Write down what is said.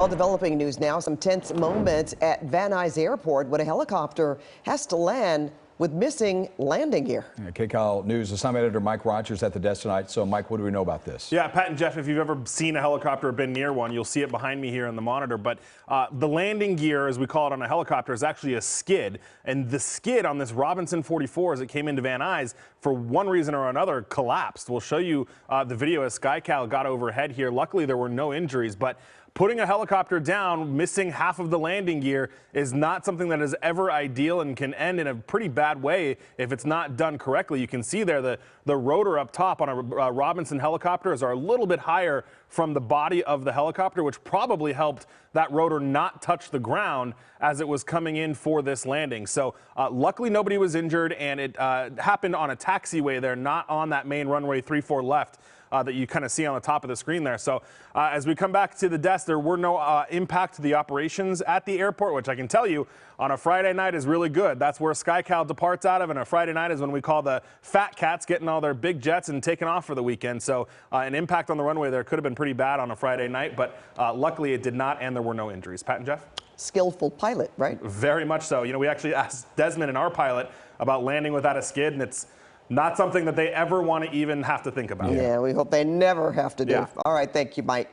All developing news now, some tense moments at Nuys Airport when a helicopter has to land with missing landing gear. KCAL News assignment editor Mike Rogers at the desk tonight. So, Mike, what do we know about this? Yeah, Pat and Jeff, if you've ever seen a helicopter or been near one, you'll see it behind me here on the monitor. But the landing gear, as we call it on a helicopter, is actually a skid. And the skid on this Robinson 44, as it came into Van Nuys, for one reason or another, collapsed. We'll show you the video as SkyCal got overhead here. Luckily, there were no injuries. But putting a helicopter down, missing half of the landing gear, is not something that is ever ideal and can end in a pretty bad way if it's not done correctly. You can see there the rotor up top on a Robinson helicopters are a little bit higher from the body of the helicopter, which probably helped that rotor not touch the ground as it was coming in for this landing. So luckily nobody was injured, and it happened on a taxiway there, not on that main runway 34 left. That you kind of see on the top of the screen there. So as we come back to the desk, there were no impact to the operations at the airport, which I can tell you on a Friday night is really good. That's where SkyCal departs out of, and a Friday night is when we call the fat cats getting all their big jets and taking off for the weekend. So an impact on the runway there could have been pretty bad on a Friday night, but luckily it did not, and there were no injuries. Pat and Jeff? Skillful pilot, right? Very much so. You know, we actually asked Desmond and our pilot about landing without a skid, and it's not something that they ever want to even have to think about. Yeah, we hope they never have to do. Yeah. All right, thank you, Mike.